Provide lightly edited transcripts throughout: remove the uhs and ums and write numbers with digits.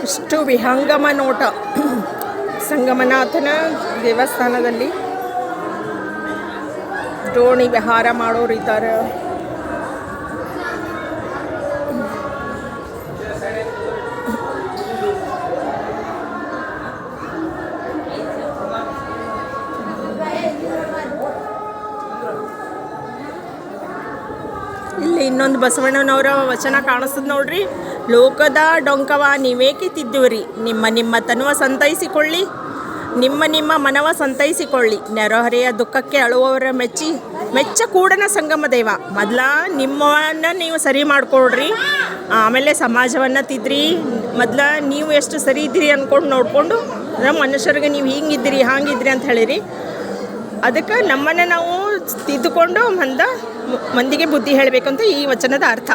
ಇಷ್ಟು ವಿಹಂಗಮ ನೋಟ ಸಂಗಮನಾಥನ ದೇವಸ್ಥಾನದಲ್ಲಿ ದೋಣಿ ವಿಹಾರ ಮಾಡೋರು ಇದ್ದಾರೆ. ಇಲ್ಲಿ ಇನ್ನೊಂದು ಬಸವಣ್ಣನವರ ವಚನ ಕಾಣಿಸ್ತದೆ ನೋಡ್ರಿ. ಲೋಕದ ಡೊಂಕವ ನೀವೇಕೆ ತಿದ್ದುವರಿ, ನಿಮ್ಮ ತನುವ ಸಂತೈಸಿಕೊಳ್ಳಿ, ನಿಮ್ಮ ಮನವ ಸಂತೈಸಿಕೊಳ್ಳಿ, ನೆರೆಹೊರೆಯ ದುಃಖಕ್ಕೆ ಅಳುವವರ ಮೆಚ್ಚ ಕೂಡನ ಸಂಗಮ ದೇವ. ಮೊದಲ ನಿಮ್ಮನ್ನು ನೀವು ಸರಿ ಮಾಡ್ಕೊಳ್ರಿ, ಆಮೇಲೆ ಸಮಾಜವನ್ನು ತಿದ್ರಿ. ಮೊದಲ ನೀವು ಎಷ್ಟು ಸರಿ ಇದ್ದೀರಿ ಅಂದ್ಕೊಂಡು ನೋಡಿಕೊಂಡು ನಮ್ಮ ಮನುಷ್ಯರಿಗೆ ನೀವು ಹಿಂಗಿದ್ದೀರಿ ಹಾಂಗಿದ್ರಿ ಅಂತ ಹೇಳಿರಿ. ಅದಕ್ಕೆ ನಮ್ಮನ್ನು ನಾವು ತಿದ್ದುಕೊಂಡು ಮಂದಿಗೆ ಬುದ್ಧಿ ಹೇಳಬೇಕಂತ ಈ ವಚನದ ಅರ್ಥ.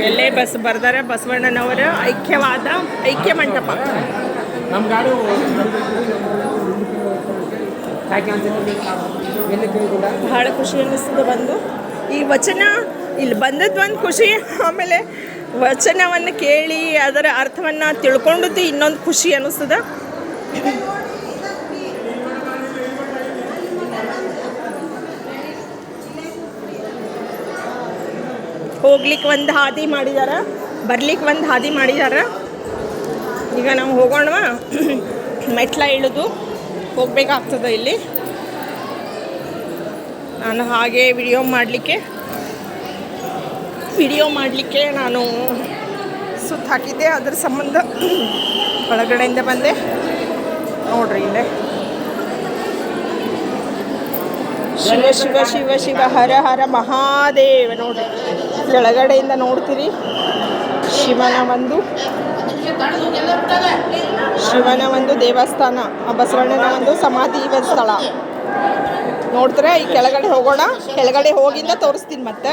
ಎಲ್ಲೇ ಬರ್ದಾರೆ ಬಸವಣ್ಣನವರ ಐಕ್ಯ ಮಂಟಪ. ಬಹಳ ಖುಷಿ ಅನ್ನಿಸ್ತದೆ ಬಂದು ಈ ವಚನ ಇಲ್ಲಿ ಬಂದದ್ದು ಒಂದು ಖುಷಿ, ಆಮೇಲೆ ವಚನವನ್ನು ಕೇಳಿ ಅದರ ಅರ್ಥವನ್ನು ತಿಳ್ಕೊಂಡದ್ದು ಇನ್ನೊಂದು ಖುಷಿ ಅನ್ನಿಸ್ತದೆ. ಹೋಗ್ಲಿಕ್ಕೆ ಒಂದು ಹಾದಿ ಮಾಡಿದ್ದಾರೆ, ಬರ್ಲಿಕ್ಕೆ ಒಂದು ಹಾದಿ ಮಾಡಿದ್ದಾರೆ. ಈಗ ನಾವು ಹೋಗೋಣವಾ, ಮೆಟ್ಲ ಇಳಿದು ಹೋಗಬೇಕಾಗ್ತದೆ. ಇಲ್ಲಿ ನಾನು ಹಾಗೆ ವಿಡಿಯೋ ಮಾಡಲಿಕ್ಕೆ ನಾನು ಸುತ್ತ ಹಾಕಿದ್ದೆ, ಅದ್ರ ಸಂಬಂಧ ಒಳಗಡೆಯಿಂದ ಬಂದೆ. ನೋಡ್ರಿ ಇಲ್ಲೇ ಶಿವ ಶಿವ ಶಿವ ಶಿವ ಹರ ಹರ ಮಹಾದೇವ. ನೋಡ್ರಿ ಕೆಳಗಡೆಯಿಂದ ನೋಡ್ತೀರಿ ಶಿವನ ಒಂದು ದೇವಸ್ಥಾನ, ಬಸವಣ್ಣನ ಒಂದು ಸಮಾಧಿ ಸ್ಥಳ ನೋಡ್ತಾರೆ. ಈ ಕೆಳಗಡೆ ಹೋಗೋಣ, ಕೆಳಗಡೆ ಹೋಗಿಂದ ತೋರಿಸ್ತೀನಿ ಮತ್ತೆ.